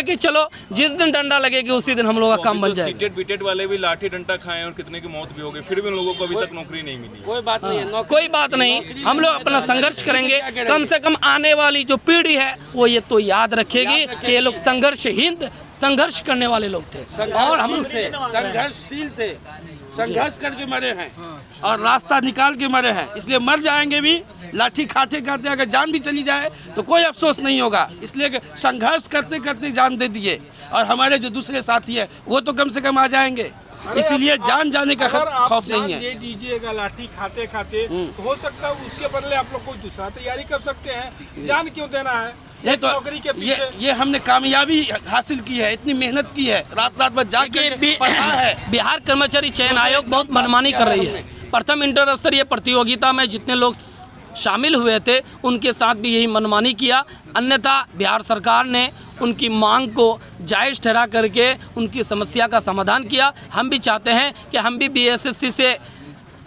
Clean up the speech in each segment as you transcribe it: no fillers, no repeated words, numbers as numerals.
कि चलो जिस दिन डंडा लगेगी उसी दिन हम लोगों का काम बन जाएगा। सीटेड बीटेड वाले भी लाठी डंडा खाए और कितने की मौत भी हो गई, फिर भी उन लोगों को अभी तक नौकरी नहीं मिली। कोई बात नहीं है, कोई बात नहीं, हम लोग अपना संघर्ष करेंगे। कम से कम आने वाली जो पीढ़ी है वो ये तो याद रखेगी कि ये लोग संघर्ष करने वाले लोग थे और हम संघर्षशील थे, संघर्ष करके मरे हैं और रास्ता निकाल के मरे हैं, इसलिए मर जाएंगे भी लाठी खाते खाते। अगर जान भी चली जाए तो कोई अफसोस नहीं होगा, इसलिए संघर्ष करते करते जान दे दिए। और हमारे जो दूसरे साथी हैं वो तो कम से कम आ जाएंगे, इसीलिए जान जाने का खौफ नहीं है। दे दीजिएगा लाठी खाते खाते, तो हो सकता है उसके बदले आप लोग कोई दूसरा तैयारी कर सकते हैं। जान क्यों देना है? ये तो नौकरी के पीछे ये हमने कामयाबी हासिल की है, इतनी मेहनत की है, रात रात भर जाग के पढ़ा है। बिहार कर्मचारी चयन आयोग बहुत मनमानी कर रही है। प्रथम इंटर स्तरीय प्रतियोगिता में जितने लोग शामिल हुए थे उनके साथ भी यही मनमानी किया, अन्यथा बिहार सरकार ने उनकी मांग को जायज़ ठहरा करके उनकी समस्या का समाधान किया। हम भी चाहते हैं कि हम भी बीएसएससी से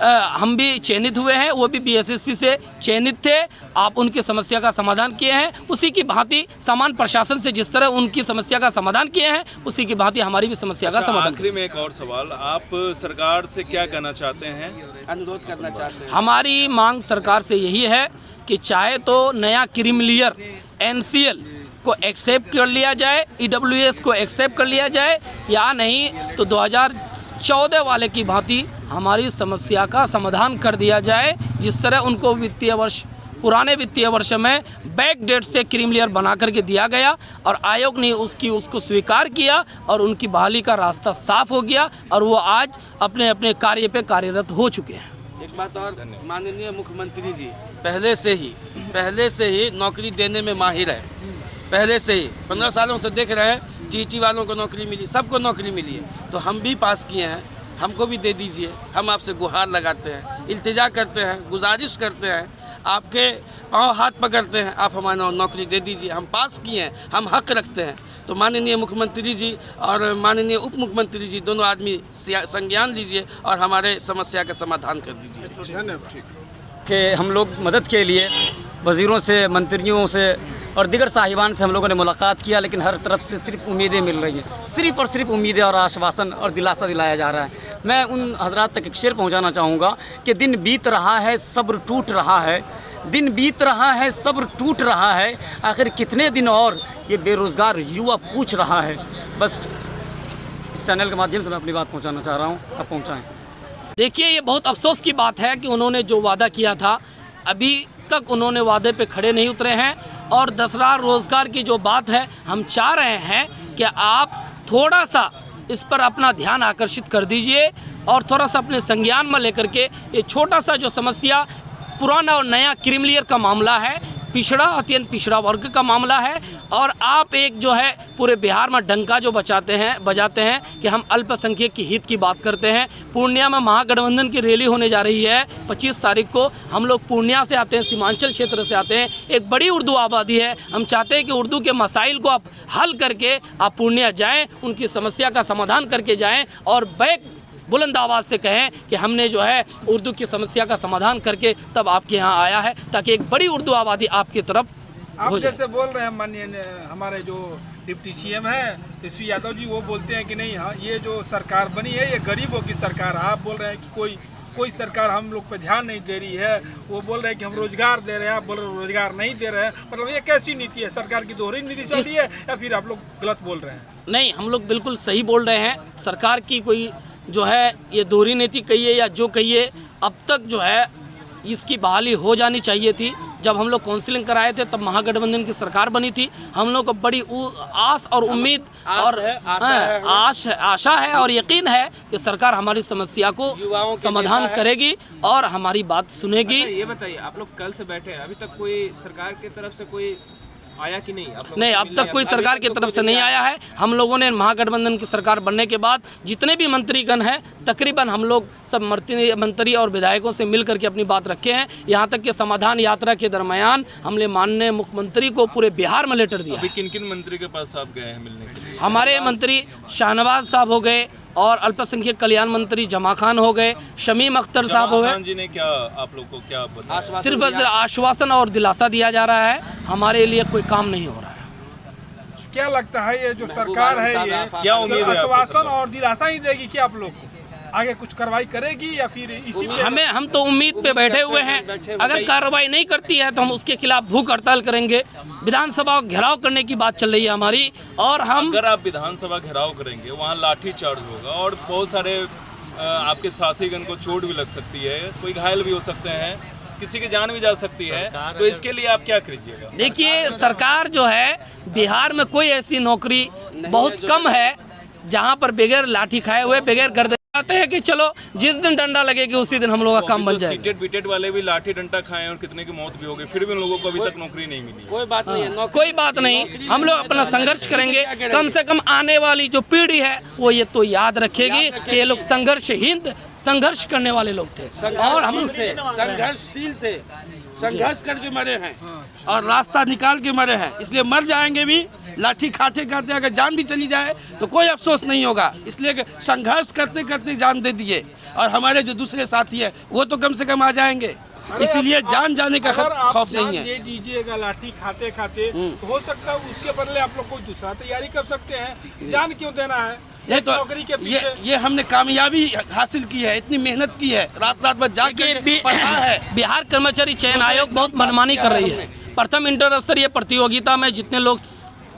हम भी चयनित हुए हैं, वो भी बीएसएससी से चयनित थे। आप उनकी समस्या का समाधान किए हैं, उसी की भांति समान प्रशासन से जिस तरह उनकी समस्या का समाधान किए हैं उसी की भांति हमारी भी समस्या का समाधान। आखिरी में एक और सवाल, आप सरकार से क्या कहना चाहते हैं, अनुरोध करना चाहते हैं? हमारी मांग सरकार से यही है कि चाहे तो नया क्रीमिलियर एनसीएल को एक्सेप्ट कर लिया जाए, ईडब्ल्यूएस को एक्सेप्ट कर लिया जाए, या नहीं तो 2014 वाले की भांति हमारी समस्या का समाधान कर दिया जाए। जिस तरह उनको पुराने वित्तीय वर्ष में बैक डेट से क्रीमिलियर बना करके दिया गया और आयोग ने उसको स्वीकार किया और उनकी बहाली का रास्ता साफ हो गया और वो आज अपने अपने कार्य पे कार्यरत हो चुके हैं। एक बात और, माननीय मुख्यमंत्री जी पहले से ही नौकरी देने में माहिर है। पहले से ही 15 सालों से देख रहे हैं, टीटी वालों को नौकरी मिली, सबको नौकरी मिली है, तो हम भी पास किए हैं, हमको भी दे दीजिए। हम आपसे गुहार लगाते हैं, इल्तिजा करते हैं, गुजारिश करते हैं, आपके पाँव हाथ पकड़ते हैं, आप हमारा नौकरी दे दीजिए। हम पास किए हैं, हम हक रखते हैं। तो माननीय मुख्यमंत्री जी और माननीय उप मुख्यमंत्री जी दोनों आदमी संज्ञान लीजिए और हमारे समस्या का समाधान कर दीजिए। कि हम लोग मदद के लिए वज़ीरों से, मंत्रियों से और दीगर साहिबान से हम लोगों ने मुलाकात किया, लेकिन हर तरफ से सिर्फ उम्मीदें मिल रही हैं, सिर्फ और सिर्फ उम्मीदें और आश्वासन और दिलासा दिलाया जा रहा है। मैं उन हजरात तक एक शेर पहुंचाना चाहूँगा कि दिन बीत रहा है, सब्र टूट रहा है, दिन बीत रहा है, सब्र टूट रहा है, आखिर कितने दिन और ये बेरोज़गार युवा पूछ रहा है। बस इस चैनल के माध्यम से मैं अपनी बात पहुँचाना चाह रहा हूँ, आप पहुँचाएँ। देखिए, ये बहुत अफसोस की बात है कि उन्होंने जो वादा किया था अभी तक उन्होंने वादे पे खड़े नहीं उतरे हैं। और दूसरा, रोज़गार की जो बात है, हम चाह रहे हैं कि आप थोड़ा सा इस पर अपना ध्यान आकर्षित कर दीजिए और थोड़ा सा अपने संज्ञान में लेकर के ये छोटा सा जो समस्या पुराना और नया क्रीमिलियर का मामला है, अत्यंत पिछड़ा वर्ग का मामला है, और आप एक जो है पूरे बिहार में डंका जो बजाते हैं कि हम अल्पसंख्यक की हित की बात करते हैं। पूर्णिया में महागठबंधन की रैली होने जा रही है 25 तारीख को। हम लोग पूर्णिया से आते हैं, सीमांचल क्षेत्र से आते हैं, एक बड़ी उर्दू आबादी है। हम चाहते हैं कि उर्दू के मसाइल को आप हल करके आप पूर्णिया जाएँ, उनकी समस्या का समाधान करके जाएँ और बुलंद आवाज़ से कहें कि हमने जो है उर्दू की समस्या का समाधान करके तब आपके यहाँ आया है, ताकि एक बड़ी उर्दू आबादी आपकी तरफ आप जैसे बोल रहे हैं माननीय हमारे जो डिप्टी सीएम है तेजस्वी यादव जी, वो बोलते हैं कि नहीं, हाँ ये जो सरकार बनी है ये गरीबों की सरकार। आप बोल रहे हैं कि कोई सरकार हम लोग पे ध्यान नहीं दे रही है। वो बोल रहे हैं कि हम रोजगार दे रहे हैं, आप बोल रहे हैं रोजगार नहीं दे रहे हैं। मतलब ये कैसी नीति है? सरकार की दोहरी नीति चल रही है या फिर आप लोग गलत बोल रहे हैं? नहीं, हम लोग बिल्कुल सही बोल रहे हैं। सरकार की कोई जो है ये दोहरी नीति कहिए या जो कहिए, अब तक जो है इसकी बहाली हो जानी चाहिए थी। जब हम लोग काउंसिलिंग कराए थे तब महागठबंधन की सरकार बनी थी। हम लोग को बड़ी आस और उम्मीद और आशा है और यकीन है कि सरकार हमारी समस्या को समाधान करेगी और हमारी बात सुनेगी। ये बताइए, आप लोग कल से बैठे हैं, अभी तक कोई सरकार की तरफ से कोई आया कि नहीं? नहीं, अब तक कोई सरकार की तरफ से नहीं आया है। हम लोगों ने महागठबंधन की सरकार बनने के बाद जितने भी मंत्रीगण हैं तकरीबन हम लोग सब मंत्री और विधायकों से मिल करके अपनी बात रखे हैं। यहाँ तक कि समाधान यात्रा के दरमियान हमने माननीय मुख्यमंत्री को पूरे बिहार में लेटर दिया। अभी किन मंत्री के पास आप गए हैं मिलने के लिए? हमारे मंत्री शाहनवाज साहब हो गए और अल्पसंख्यक कल्याण मंत्री जमा खान हो गए, शमीम अख्तर साहब हो गए। जी ने क्या आप लोग को क्या बताया? सिर्फ आश्वासन और दिलासा दिया जा रहा है, हमारे लिए कोई काम नहीं हो रहा है। क्या लगता है ये जो सरकार है ये क्या उम्मीद है आपको आश्वासन और दिलासा ही देगी कि आप लोग को आगे कुछ कार्रवाई करेगी या फिर इसी पे हम तो उम्मीद पे बैठे हुए हैं। अगर कार्रवाई नहीं करती है तो हम उसके खिलाफ भूख हड़ताल करेंगे। विधानसभा घेराव करने की बात चल रही है हमारी, और हम अगर आप विधानसभा घेराव करेंगे वहाँ लाठी चार्ज होगा और बहुत सारे आपके साथीगण को चोट भी लग सकती है, कोई घायल भी हो सकते हैं, किसी की जान भी जा सकती है, तो इसके लिए आप क्या कीजिएगा? देखिए, सरकार जो है, बिहार में कोई ऐसी नौकरी बहुत कम है जहां पर बगैर लाठी खाए हुए, बगैर गर्दन आते हैं कि चलो जिस दिन डंडा लगेगी उसी दिन हम लोगों का काम बन जाएगा। सीटेड बीटेड वाले भी लाठी डंडा खाए और कितने की मौत भी हो गई, फिर भी उन लोगों को अभी तक नौकरी नहीं मिली। कोई बात नहीं है, कोई बात नहीं, हम लोग अपना संघर्ष करेंगे। कम से कम आने वाली जो पीढ़ी है वो ये तो याद रखेगी कि ये लोग संघर्ष करने वाले लोग थे, और हम संघर्षशील थे, संघर्ष करके मरे हैं और रास्ता निकाल के मरे हैं, इसलिए मर जाएंगे भी लाठी खाते खाते। अगर जान भी चली जाए तो कोई अफसोस नहीं होगा, इसलिए संघर्ष करते करते जान दे दिए। और हमारे जो दूसरे साथी हैं वो तो कम से कम आ जाएंगे, इसीलिए जान जाने का खौफ नहीं है। ये दीजिएगा लाठी खाते खाते, तो हो सकता है उसके बदले आप लोग कोई दूसरा तैयारी कर सकते हैं। जान क्यों देना है? ये तो नौकरी के पीछे ये हमने कामयाबी हासिल की है, इतनी मेहनत की है, रात रात भर जाके पढ़ा है। बिहार कर्मचारी चयन आयोग बहुत मनमानी कर रही है। प्रथम इंटर स्तरीय प्रतियोगिता में जितने लोग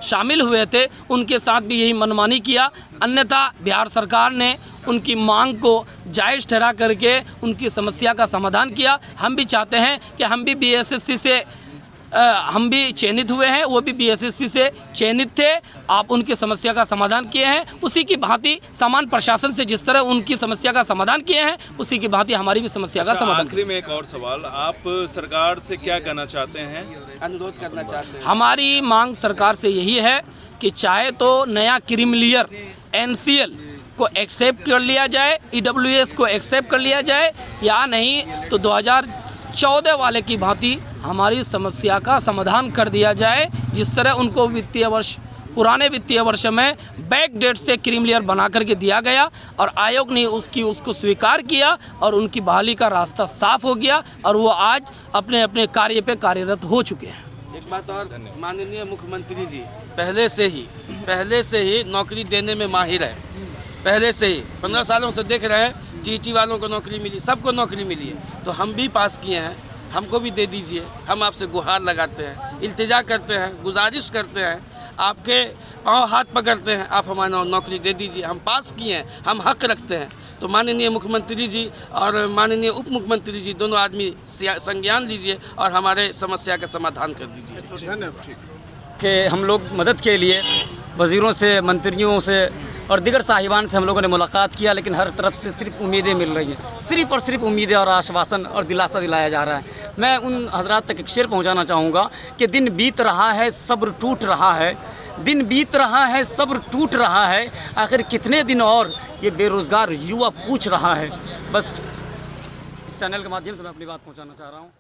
शामिल हुए थे उनके साथ भी यही मनमानी किया, अन्यथा बिहार सरकार ने उनकी मांग को जायज़ ठहरा करके उनकी समस्या का समाधान किया। हम भी चाहते हैं कि हम भी बीएसएससी से हम भी चयनित हुए हैं, वो भी बीएसएससी से चयनित थे। आप उनकी समस्या का समाधान किए हैं, उसी की भांति समान प्रशासन से जिस तरह उनकी समस्या का समाधान किए हैं उसी की भांति हमारी भी समस्या का समाधान। आखिरी में एक और सवाल, आप सरकार से क्या कहना चाहते हैं? अनुरोध करना चाहते हैं। हमारी मांग सरकार से यही है कि चाहे तो नया क्रीमिलियर एनसीएल को एक्सेप्ट कर लिया जाए, ईडब्ल्यूएस को एक्सेप्ट कर लिया जाए, या नहीं तो 2014 वाले की भांति हमारी समस्या का समाधान कर दिया जाए। जिस तरह उनको पुराने वित्तीय वर्ष में बैक डेट से क्रीमिलियर बना करके दिया गया और आयोग ने उसको स्वीकार किया और उनकी बहाली का रास्ता साफ हो गया और वो आज अपने अपने कार्य पे कार्यरत हो चुके हैं। एक बात और, माननीय मुख्यमंत्री जी पहले से ही नौकरी देने में माहिर है। पहले से ही 15 सालों से देख रहे हैं, टीटी वालों को नौकरी मिली, सबको नौकरी मिली है, तो हम भी पास किए हैं, हमको भी दे दीजिए। हम आपसे गुहार लगाते हैं, इल्तिजा करते हैं, गुजारिश करते हैं, आपके पाँव हाथ पकड़ते हैं, आप हमारा नौकरी दे दीजिए। हम पास किए हैं, हम हक रखते हैं। तो माननीय मुख्यमंत्री जी और माननीय उप मुख्यमंत्री जी दोनों आदमी संज्ञान लीजिए और हमारे समस्या का समाधान कर दीजिए। धन्यवाद। कि हम लोग मदद के लिए वज़ीरों से, मंत्रियों से और दीगर साहिबान से हम लोगों ने मुलाकात किया, लेकिन हर तरफ से सिर्फ उम्मीदें मिल रही हैं, सिर्फ और सिर्फ उम्मीदें और आश्वासन और दिलासा दिलाया जा रहा है। मैं उन हजरात तक एक शेर पहुंचाना चाहूँगा कि दिन बीत रहा है, सब्र टूट रहा है, दिन बीत रहा है, सब्र टूट रहा है, आखिर कितने दिन और ये बेरोज़गार युवा पूछ रहा है। बस इस चैनल के माध्यम से मैं अपनी बात पहुँचाना चाह रहा हूँ।